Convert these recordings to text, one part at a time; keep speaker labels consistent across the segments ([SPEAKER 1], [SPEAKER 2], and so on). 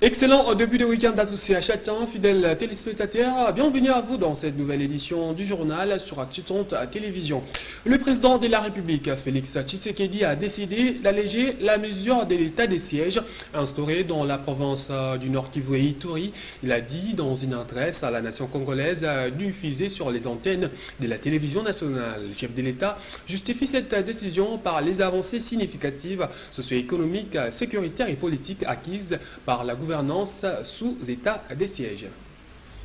[SPEAKER 1] Excellent début de week-end associé à chacun, fidèles téléspectateurs. Bienvenue à vous dans cette nouvelle édition du journal sur Actu30 Télévision. Le président de la République, Félix Tshisekedi, a décidé d'alléger la mesure de l'état des sièges instaurée dans la province du Nord Kivu et Ituri. Il a dit dans une adresse à la nation congolaise diffusée sur les antennes de la télévision nationale. Le chef de l'État justifie cette décision par les avancées significatives socio-économiques, sécuritaires et politiques acquises par la gouvernance sous état des sièges.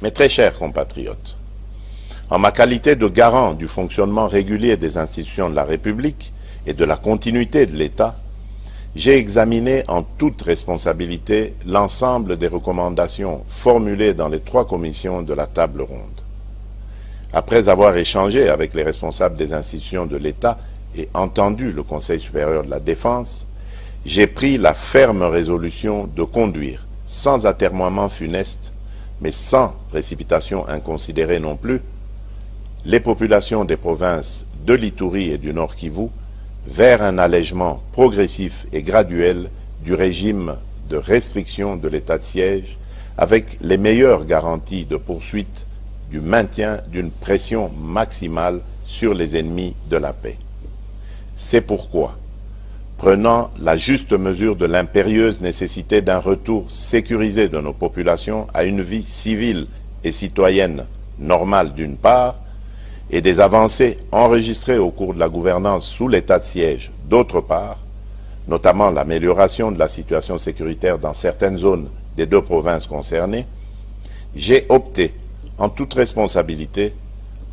[SPEAKER 2] Mes très chers compatriotes, en ma qualité de garant du fonctionnement régulier des institutions de la République et de la continuité de l'État, j'ai examiné en toute responsabilité l'ensemble des recommandations formulées dans les 3 commissions de la table ronde. Après avoir échangé avec les responsables des institutions de l'État et entendu le Conseil supérieur de la Défense, j'ai pris la ferme résolution de conduire sans atermoiement funeste, mais sans précipitation inconsidérée non plus, les populations des provinces de l'Ituri et du Nord Kivu vers un allègement progressif et graduel du régime de restriction de l'état de siège avec les meilleures garanties de poursuite du maintien d'une pression maximale sur les ennemis de la paix. C'est pourquoi, prenant la juste mesure de l'impérieuse nécessité d'un retour sécurisé de nos populations à une vie civile et citoyenne normale d'une part, et des avancées enregistrées au cours de la gouvernance sous l'état de siège d'autre part, notamment l'amélioration de la situation sécuritaire dans certaines zones des 2 provinces concernées, j'ai opté, en toute responsabilité,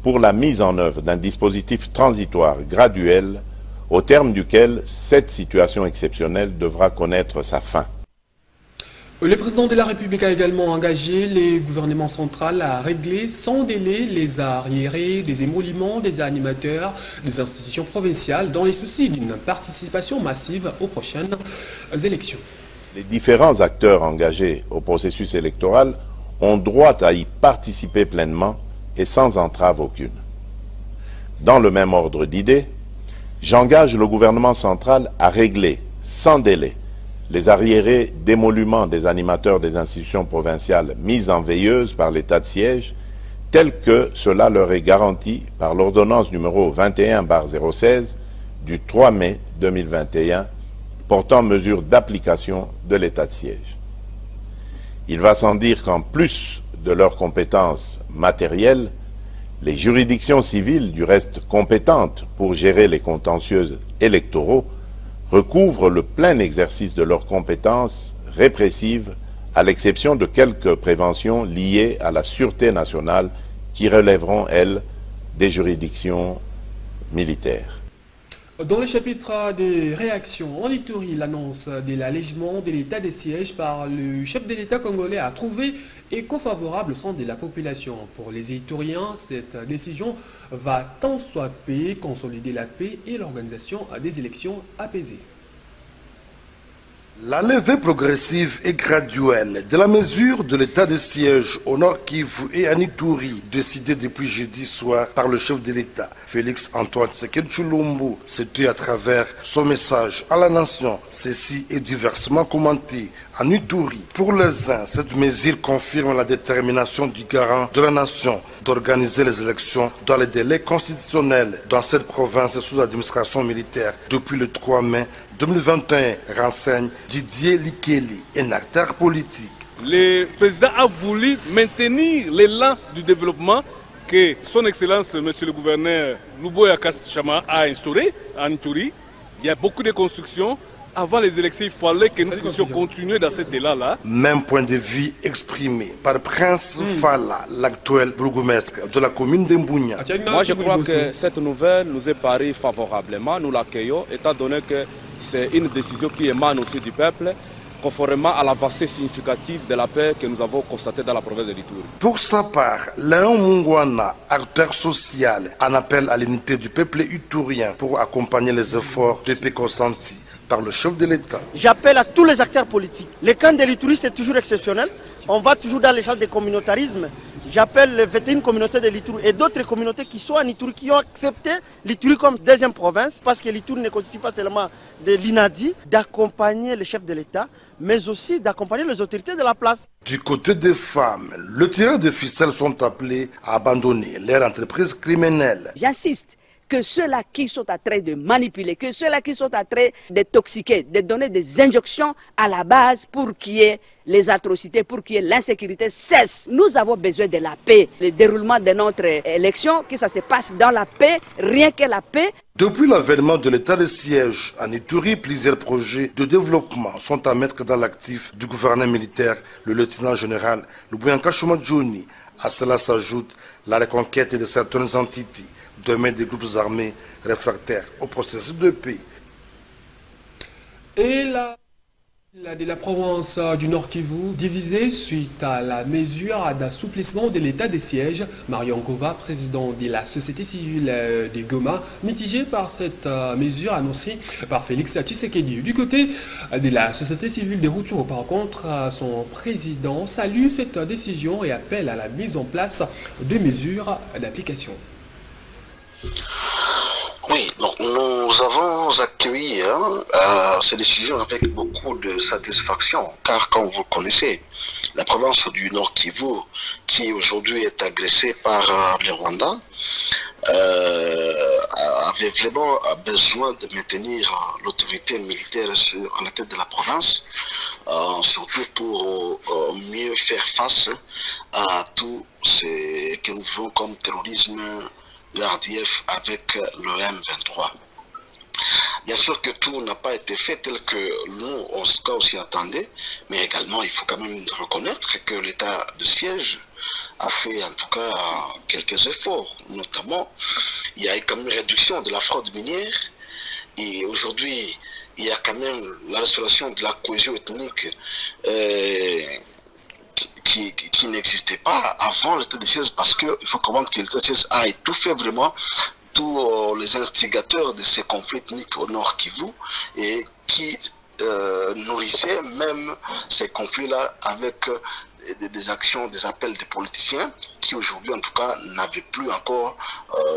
[SPEAKER 2] pour la mise en œuvre d'un dispositif transitoire graduel au terme duquel cette situation exceptionnelle devra connaître sa fin.
[SPEAKER 1] Le président de la République a également engagé les gouvernements centraux à régler sans délai les arriérés des émoluments des animateurs des institutions provinciales dans les soucis d'une participation massive aux prochaines élections.
[SPEAKER 2] Les différents acteurs engagés au processus électoral ont droit à y participer pleinement et sans entrave aucune. Dans le même ordre d'idées, j'engage le gouvernement central à régler, sans délai, les arriérés d'émoluments des animateurs des institutions provinciales mises en veilleuse par l'état de siège, tel que cela leur est garanti par l'ordonnance numéro 21/016 du 3 mai 2021 portant mesure d'application de l'état de siège. Il va sans dire qu'en plus de leurs compétences matérielles, les juridictions civiles, du reste compétentes pour gérer les contentieux électoraux, recouvrent le plein exercice de leurs compétences répressives, à l'exception de quelques préventions liées à la sûreté nationale qui relèveront, elles, des juridictions militaires.
[SPEAKER 1] Dans le chapitre des réactions en Ituri, l'annonce de l'allègement de l'état des sièges par le chef de l'État congolais a trouvé écho favorable au sein de la population. Pour les Ituriens, cette décision va tant soit peu consolider la paix et l'organisation des élections apaisées.
[SPEAKER 3] La levée progressive et graduelle de la mesure de l'état de siège au Nord Kivu et à Ituri, décidée depuis jeudi soir par le chef de l'État, Félix Antoine Tshisekedi Tshilombo, c'était à travers son message à la nation. Ceci est diversement commenté en Ituri. Pour les uns, cette mesure confirme la détermination du garant de la nation d'organiser les élections dans les délais constitutionnels dans cette province sous administration militaire depuis le 3 mai 2021, renseigne Didier Likeli, un acteur politique.
[SPEAKER 4] Le président a voulu maintenir l'élan du développement que son Excellence, Monsieur le gouverneur Luboya Kasshama a instauré en Ituri. Il y a beaucoup de constructions. Avant les élections, il fallait que nous puissions continuer dans cet élan-là.
[SPEAKER 3] Même point de vue exprimé par Prince Fala, l'actuel bourgmestre de la commune d'Mbounia.
[SPEAKER 5] Moi, je crois que cette nouvelle nous est parue favorablement. Nous l'accueillons, étant donné que c'est une décision qui émane aussi du peuple, conformément à l'avancée significative de la paix que nous avons constatée dans la province de l'Ituri.
[SPEAKER 3] Pour sa part, Léon Mungwana, acteur social, en appelle à l'unité du peuple iturien pour accompagner les efforts de paix consentis par le chef de l'État.
[SPEAKER 6] J'appelle à tous les acteurs politiques. Le camp de l'Ituri, c'est toujours exceptionnel. On va toujours dans les champs de communautarisme. j'appelle les 21 communautés de l'Ituri et d'autres communautés qui sont en Ituri, qui ont accepté l'Ituri comme deuxième province, parce que l'Ituri ne constitue pas seulement de l'INADI, d'accompagner le chef de l'État, mais aussi d'accompagner les autorités de la place.
[SPEAKER 3] Du côté des femmes, les tireurs de ficelles sont appelés à abandonner leur entreprise criminelle.
[SPEAKER 7] J'insiste que ceux-là qui sont en train de manipuler, que ceux-là qui sont en train d'intoxiquer, de donner des injonctions à la base pour qu'il y ait les atrocités, pour qu'il y ait l'insécurité, cessent. Nous avons besoin de la paix. Le déroulement de notre élection, que ça se passe dans la paix, rien que la paix.
[SPEAKER 3] Depuis l'avènement de l'état de siège en Ituri, plusieurs projets de développement sont à mettre dans l'actif du gouverneur militaire, le lieutenant-général Luboyanka Chuma-Djouni. À cela s'ajoute la reconquête de certaines entités, demain des groupes armés réfractaires au processus de paix.
[SPEAKER 1] Et de la province du Nord Kivu, divisée suite à la mesure d'assouplissement de l'état des sièges. Marion Gova, président de la société civile de Goma, mitigé par cette mesure annoncée par Félix Tshisekedi. Du côté de la société civile de Rutshuru, par contre, son président salue cette décision et appelle à la mise en place de mesures d'application.
[SPEAKER 8] Oui, donc nous avons accueilli ces décisions avec beaucoup de satisfaction, car comme vous connaissez, la province du Nord Kivu, qui aujourd'hui est agressée par le Rwanda, avait vraiment besoin de maintenir l'autorité militaire à la tête de la province, surtout pour mieux faire face à tout ce que nous voyons comme terrorisme, le RDF avec le M23. Bien sûr que tout n'a pas été fait tel que nous, on s'y attendait, mais également il faut quand même reconnaître que l'état de siège a fait en tout cas quelques efforts. Notamment, il y a quand même une réduction de la fraude minière et aujourd'hui, il y a quand même la restauration de la cohésion ethnique qui n'existait pas avant l'état de siège, parce qu'il faut comprendre que l'état de siège a étouffé vraiment tous les instigateurs de ces conflits ethniques au Nord Kivu et qui nourrissaient même ces conflits-là avec des actions, des appels des politiciens qui aujourd'hui en tout cas n'avaient plus encore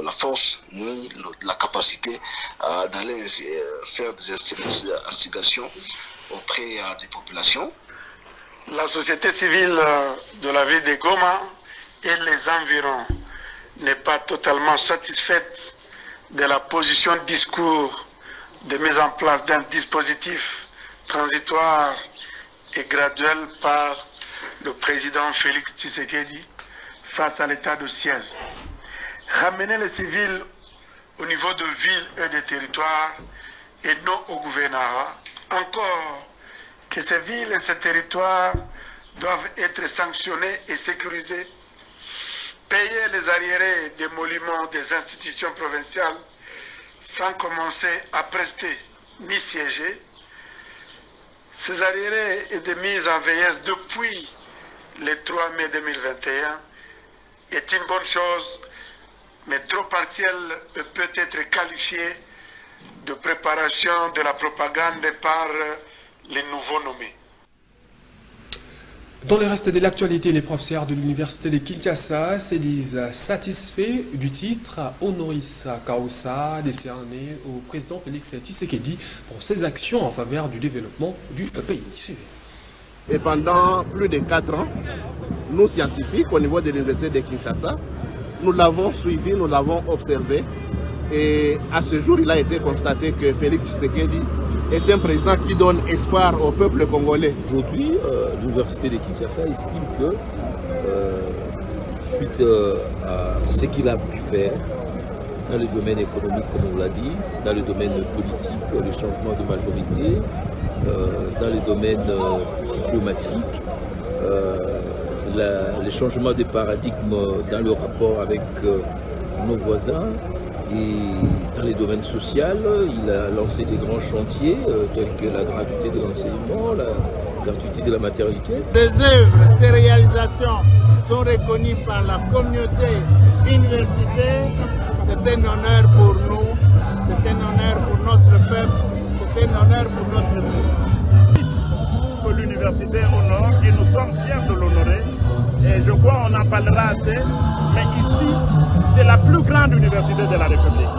[SPEAKER 8] la force ni la capacité d'aller faire des instigations auprès des populations.
[SPEAKER 9] La société civile de la ville de Goma et les environs n'est pas totalement satisfaite de la position de discours de mise en place d'un dispositif transitoire et graduel par le président Félix Tshisekedi face à l'état de siège. Ramener les civils au niveau de villes et de territoires et non au gouvernorat. Encore que ces villes et ces territoires doivent être sanctionnés et sécurisés, payer les arriérés des monuments des institutions provinciales sans commencer à prester ni siéger. Ces arriérés étaient mis en veillesse depuis le 3 mai 2021 est une bonne chose, mais trop partielle peut être qualifiée de préparation de la propagande par les nouveaux nommés.
[SPEAKER 1] Dans le reste de l'actualité, les professeurs de l'université de Kinshasa se disent satisfaits du titre honoris causa décerné au président Félix Tshisekedi pour ses actions en faveur du développement du pays. Suivez.
[SPEAKER 10] Et pendant plus de 4 ans, nous scientifiques au niveau de l'université de Kinshasa, nous l'avons suivi, nous l'avons observé. Et à ce jour, il a été constaté que Félix Tshisekedi est un président qui donne espoir au peuple congolais.
[SPEAKER 11] Aujourd'hui, l'université de Kinshasa estime que, suite à ce qu'il a pu faire dans le domaine économique, comme on l'a dit, dans le domaine politique, le changement de majorité, dans le domaine diplomatique, le changement de paradigme dans le rapport avec nos voisins, et dans les domaines sociaux, il a lancé des grands chantiers tels que la gratuité de l'enseignement, la gratuité de la maternité.
[SPEAKER 10] Ces œuvres, ces réalisations sont reconnues par la communauté universitaire. C'est un honneur pour nous, c'est un honneur pour notre peuple, c'est un honneur pour notre pays.
[SPEAKER 12] Que l'université honore et nous sommes fiers de l'honorer Et je crois qu'on en parlera assez. Mais ici, c'est la plus grande université de la République.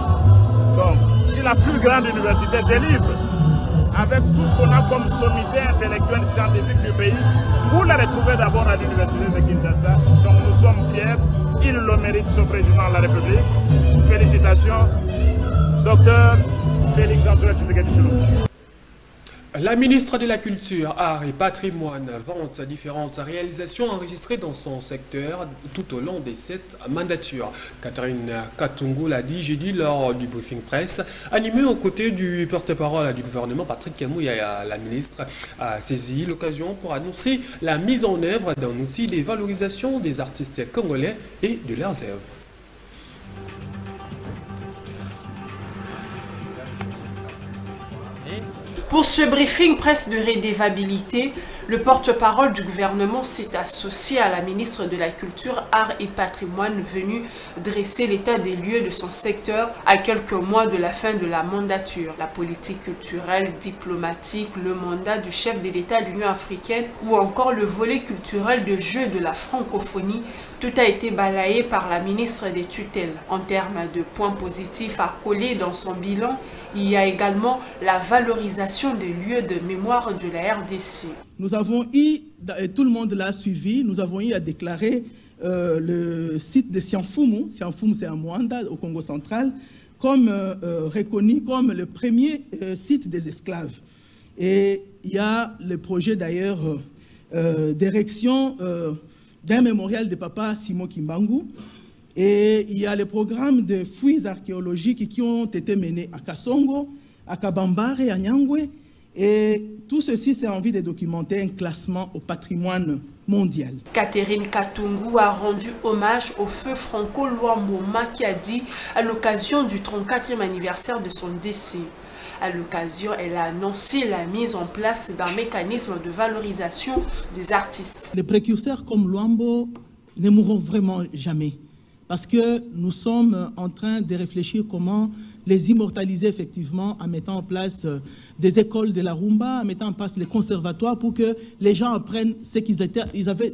[SPEAKER 12] Donc, si la plus grande université délivre, avec tout ce qu'on a comme sommité intellectuelle scientifique du pays, vous la retrouvez d'abord à l'université de Kinshasa. Donc nous sommes fiers, il le mérite, ce président de la République. Félicitations, docteur Félix-Antoine Tshisekedi Tshilombo.
[SPEAKER 1] La ministre de la Culture, Arts et Patrimoine vante différentes réalisations enregistrées dans son secteur tout au long de cette mandature. Catherine Katungu l'a dit jeudi lors du briefing presse, animé aux côtés du porte-parole du gouvernement Patrick Kamouya. La ministre a saisi l'occasion pour annoncer la mise en œuvre d'un outil de valorisation des artistes congolais et de leurs œuvres.
[SPEAKER 13] Pour ce briefing presse de redevabilité, le porte-parole du gouvernement s'est associé à la ministre de la Culture, Arts et Patrimoine venue dresser l'état des lieux de son secteur à quelques mois de la fin de la mandature. La politique culturelle, diplomatique, le mandat du chef de l'État de l'Union africaine ou encore le volet culturel de jeu de la francophonie, tout a été balayé par la ministre des tutelles. En termes de points positifs à coller dans son bilan, il y a également la valorisation des lieux de mémoire de la RDC.
[SPEAKER 14] Nous avons eu, et tout le monde l'a suivi, nous avons eu à déclarer le site de Sianfumu, Sianfumu c'est à Mwanda au Congo central, comme reconnu comme le premier site des esclaves. Et il y a le projet d'ailleurs d'érection d'un mémorial de Papa Simon Kimbangu. Et il y a les programmes de fouilles archéologiques qui ont été menés à Kassongo, à Kabambare, à Nyangwe. Et tout ceci, c'est envie de documenter un classement au patrimoine mondial.
[SPEAKER 13] Catherine Katungu a rendu hommage au feu Franco Luamboma qui a dit à l'occasion du 34e anniversaire de son décès. À l'occasion, elle a annoncé la mise en place d'un mécanisme de valorisation des artistes.
[SPEAKER 14] Les précurseurs comme Luambo ne mourront vraiment jamais. Parce que nous sommes en train de réfléchir comment les immortaliser effectivement en mettant en place des écoles de la rumba, en mettant en place les conservatoires pour que les gens apprennent ce qu'ils avaient,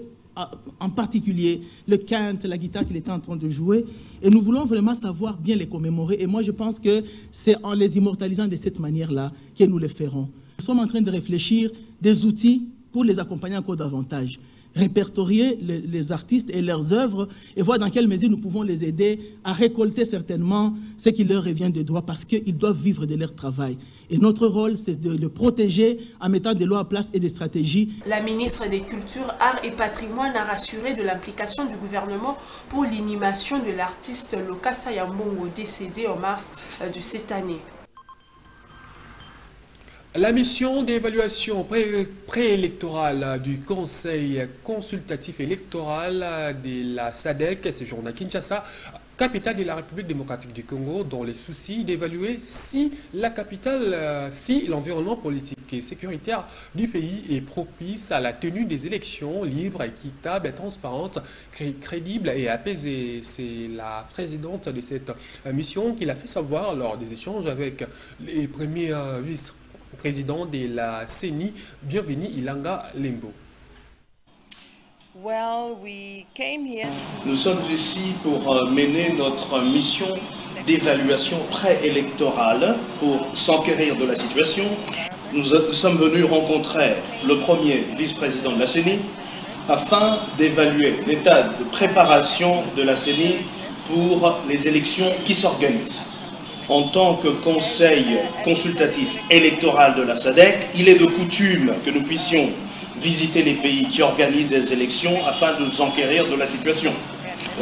[SPEAKER 14] en particulier le quinte, la guitare qu'il était en train de jouer. Et nous voulons vraiment savoir bien les commémorer. Et moi, je pense que c'est en les immortalisant de cette manière-là que nous les ferons. Nous sommes en train de réfléchir des outils pour les accompagner encore davantage. Répertorier les artistes et leurs œuvres et voir dans quelle mesure nous pouvons les aider à récolter certainement ce qui leur revient de droit parce qu'ils doivent vivre de leur travail. Et notre rôle, c'est de le protéger en mettant des lois en place et des stratégies.
[SPEAKER 13] La ministre des Cultures, Arts et Patrimoine a rassuré de l'implication du gouvernement pour l'inhumation de l'artiste Lokasa Yambongo décédé en mars de cette année.
[SPEAKER 1] La mission d'évaluation préélectorale du Conseil consultatif électoral de la SADC séjourne à Kinshasa, capitale de la République démocratique du Congo, dans les soucis d'évaluer si la capitale, si l'environnement politique et sécuritaire du pays est propice à la tenue des élections libres, équitables, transparentes, crédibles et apaisées. C'est la présidente de cette mission qui l'a fait savoir lors des échanges avec les premiers vice-président de la CENI, bienvenue Ilanga Lembo.
[SPEAKER 15] Nous sommes ici pour mener notre mission d'évaluation préélectorale pour s'enquérir de la situation. Nous sommes venus rencontrer le premier vice-président de la CENI afin d'évaluer l'état de préparation de la CENI pour les élections qui s'organisent. En tant que conseil consultatif électoral de la SADC, il est de coutume que nous puissions visiter les pays qui organisent des élections afin de nous enquérir de la situation.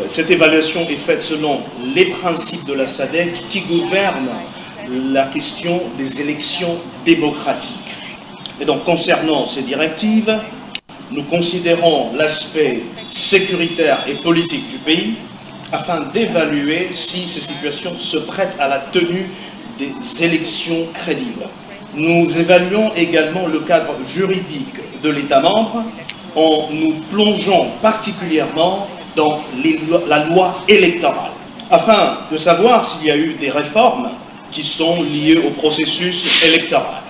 [SPEAKER 15] Cette évaluation est faite selon les principes de la SADC qui gouvernent la question des élections démocratiques. Et donc, concernant ces directives, nous considérons l'aspect sécuritaire et politique du pays afin d'évaluer si ces situations se prêtent à la tenue des élections crédibles. Nous évaluons également le cadre juridique de l'État membre en nous plongeant particulièrement dans la loi électorale, afin de savoir s'il y a eu des réformes qui sont liées au processus électoral.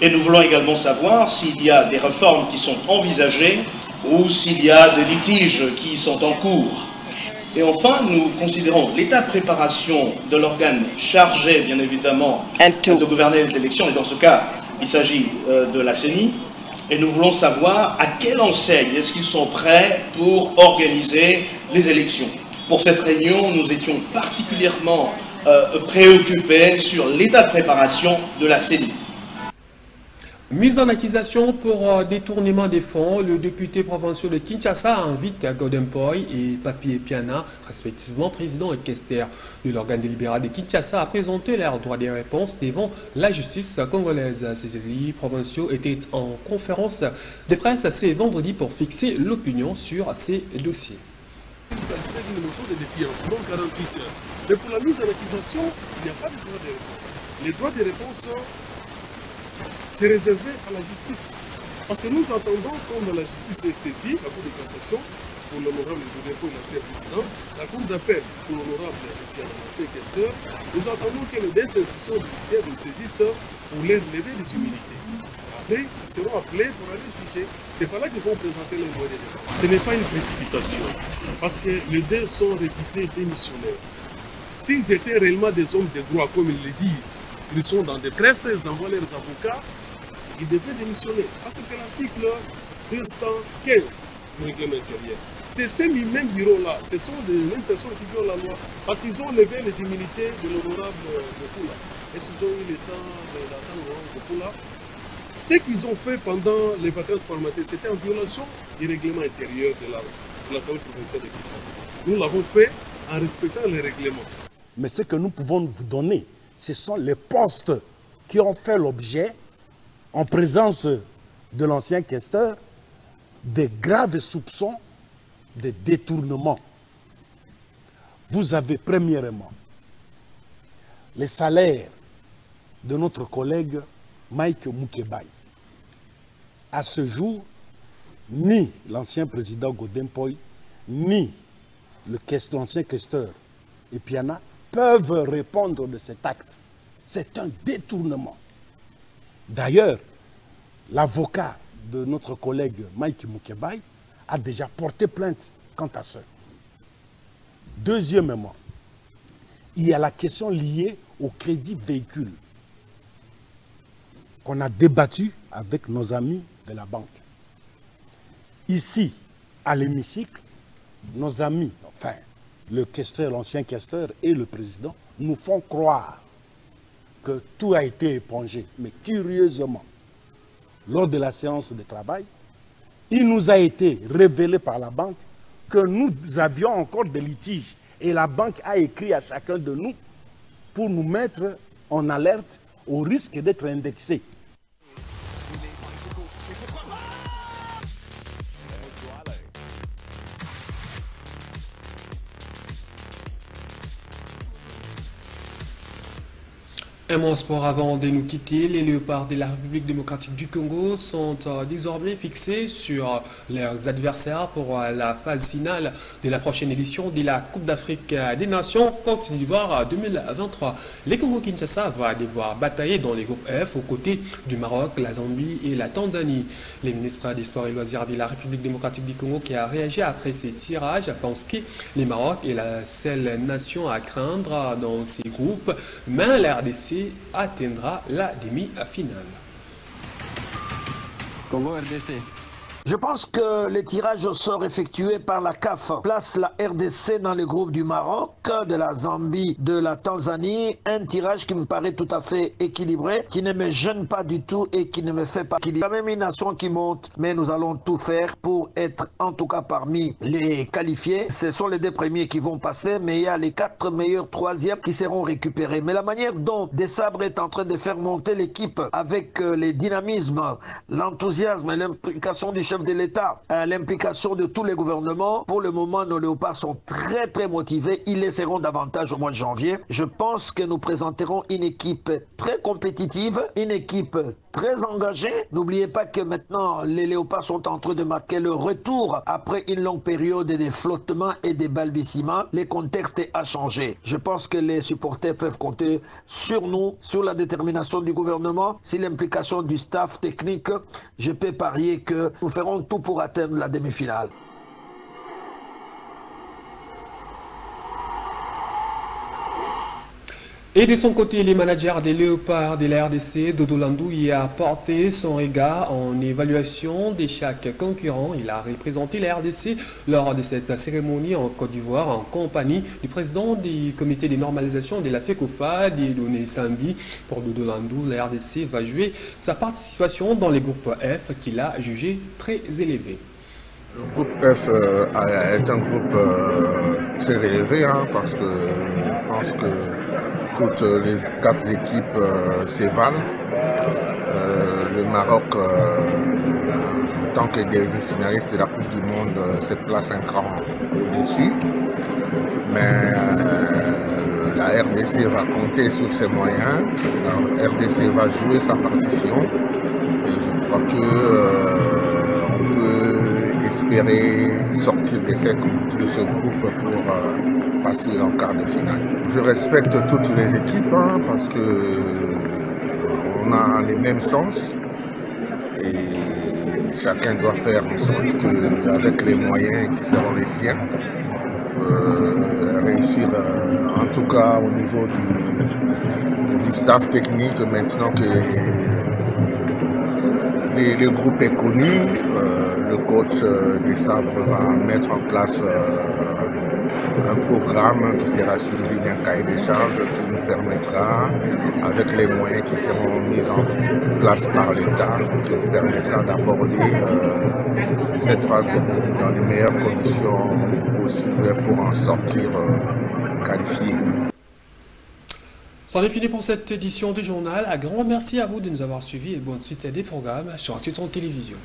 [SPEAKER 15] Et nous voulons également savoir s'il y a des réformes qui sont envisagées ou s'il y a des litiges qui sont en cours. Et enfin, nous considérons l'état de préparation de l'organe chargé, bien évidemment, de gouverner les élections, et dans ce cas, il s'agit de la CENI, et nous voulons savoir à quelle enseigne est-ce qu'ils sont prêts pour organiser les élections. Pour cette réunion, nous étions particulièrement préoccupés sur l'état de préparation de la CENI.
[SPEAKER 1] Mise en accusation pour détournement des fonds, le député provincial de Kinshasa invite Godempoy et Papi Piana, respectivement président et questeur de l'organe délibéral de Kinshasa, à présenter leur droit de réponse devant la justice congolaise. Ces élus provinciaux étaient en conférence de presse ce vendredi pour fixer l'opinion sur ces dossiers.
[SPEAKER 16] Il s'agit d'une motion de défiance, non 48 heures. Mais pour la mise en accusation, il n'y a pas de droit de réponse. Les droits de réponse c'est réservé à la justice. Parce que nous entendons, quand la justice est saisie, la Cour de cassation, pour l'honorable Godempoy, l'ancien président, la Cour d'appel pour l'honorable l'ancien questeur, nous entendons que les deux institutions judiciaires nous saisissent pour leur lever des humilités. Après, ils seront appelés pour aller juger. C'est par là qu'ils vont présenter les moyens de défense. Ce n'est pas une précipitation, parce que les deux sont réputés démissionnaires. S'ils étaient réellement des hommes de droit, comme ils le disent, ils sont dans des presses, ils envoient leurs avocats, ils devaient démissionner. Parce que c'est l'article 215 du règlement intérieur. C'est ces mêmes bureaux-là, ce sont les mêmes personnes qui violent la loi. Parce qu'ils ont levé les immunités de l'honorable Bokula. Est-ce qu'ils ont eu le temps d'attendre l'honorable Bokula? Ce qu'ils ont fait pendant les vacances parlementaires, c'était en violation du règlement intérieur de l'Assemblée provinciale de Kinshasa. Nous l'avons fait en respectant les règlements.
[SPEAKER 3] Mais ce que nous pouvons vous donner, ce sont les postes qui ont fait l'objet, en présence de l'ancien questeur, des graves soupçons de détournement. Vous avez premièrement les salaires de notre collègue Mike Mukebai. À ce jour, ni l'ancien président Godempoy, ni l'ancien questeur Epiana peuvent répondre de cet acte. C'est un détournement. D'ailleurs, l'avocat de notre collègue Mike Mukebai a déjà porté plainte quant à ça. Deuxièmement, il y a la question liée au crédit véhicule qu'on a débattu avec nos amis de la banque. Ici, à l'hémicycle, nos amis, enfin, le questeur, l'ancien questeur et le président nous font croire que tout a été épongé. Mais curieusement, lors de la séance de travail, il nous a été révélé par la banque que nous avions encore des litiges. Et la banque a écrit à chacun de nous pour nous mettre en alerte au risque d'être indexé.
[SPEAKER 1] Un mot en sport avant de nous quitter. Les Léopards de la République démocratique du Congo sont désormais fixés sur leurs adversaires pour la phase finale de la prochaine édition de la Coupe d'Afrique des Nations Côte d'Ivoire 2023. Les Congo-Kinshasa va devoir batailler dans les groupes F aux côtés du Maroc, la Zambie et la Tanzanie. Le ministre des Sports et Loisirs de la République démocratique du Congo, qui a réagi après ces tirages, pense que le Maroc est la seule nation à craindre dans ces groupes, mais la RDC atteindra la demi-finale.
[SPEAKER 17] Congo-RDC.
[SPEAKER 18] Je pense que les tirages au sort effectués par la CAF placent la RDC dans le groupe du Maroc, de la Zambie, de la Tanzanie. Un tirage qui me paraît tout à fait équilibré, qui ne me gêne pas du tout et qui ne me fait pas équilibrer. Il y a même une nation qui monte, mais nous allons tout faire pour être en tout cas parmi les qualifiés. Ce sont les deux premiers qui vont passer, mais il y a les 4 meilleurs troisièmes qui seront récupérés. Mais la manière dont Desabre est en train de faire monter l'équipe avec les dynamismes, l'enthousiasme et l'implication du chef de l'État, l'implication de tous les gouvernements. Pour le moment, nos léopards sont très motivés. Ils laisseront davantage au mois de janvier. Je pense que nous présenterons une équipe très compétitive, une équipe très engagée. N'oubliez pas que maintenant, les léopards sont en train de marquer le retour après une longue période de flottement et de balbutiements. Le contexte a changé. Je pense que les supporters peuvent compter sur nous, sur la détermination du gouvernement, sur l'implication du staff technique. Je peux parier que nous ferons ferons tout pour atteindre la demi-finale.
[SPEAKER 1] Et de son côté, les managers des Léopards de la RDC, Dodo Landou, y a apporté son regard en évaluation de chaque concurrent. Il a représenté la RDC lors de cette cérémonie en Côte d'Ivoire en compagnie du président du comité de normalisation de la FECOFA, Dieudonné Sambi. Pour Dodo Landou, la RDC va jouer sa participation dans les groupes F qu'il a jugé très élevé.
[SPEAKER 17] Le groupe F est un groupe très élevé parce que je pense que toutes les 4 équipes s'évalent. Le Maroc, en tant que demi-finaliste de la Coupe du Monde, se place un cran au-dessus. Mais la RDC va compter sur ses moyens. La RDC va jouer sa partition. Et je crois qu'on peut espérer sortir de ce groupe pour passer en quart de finale. Je respecte toutes les équipes parce que on a les mêmes chances et chacun doit faire en sorte qu'avec les moyens qui seront les siens, réussir en tout cas au niveau du staff technique maintenant que le groupe est connu, le coach des Sabres va mettre en place un programme qui sera suivi d'un cahier des charges qui nous permettra, avec les moyens qui seront mis en place par l'État, qui nous permettra d'aborder cette phase de groupe dans les meilleures conditions possibles pour en sortir qualifié.
[SPEAKER 1] C'en est fini pour cette édition du journal. Un grand merci à vous de nous avoir suivis et bonne suite des programmes sur Actu Télévision.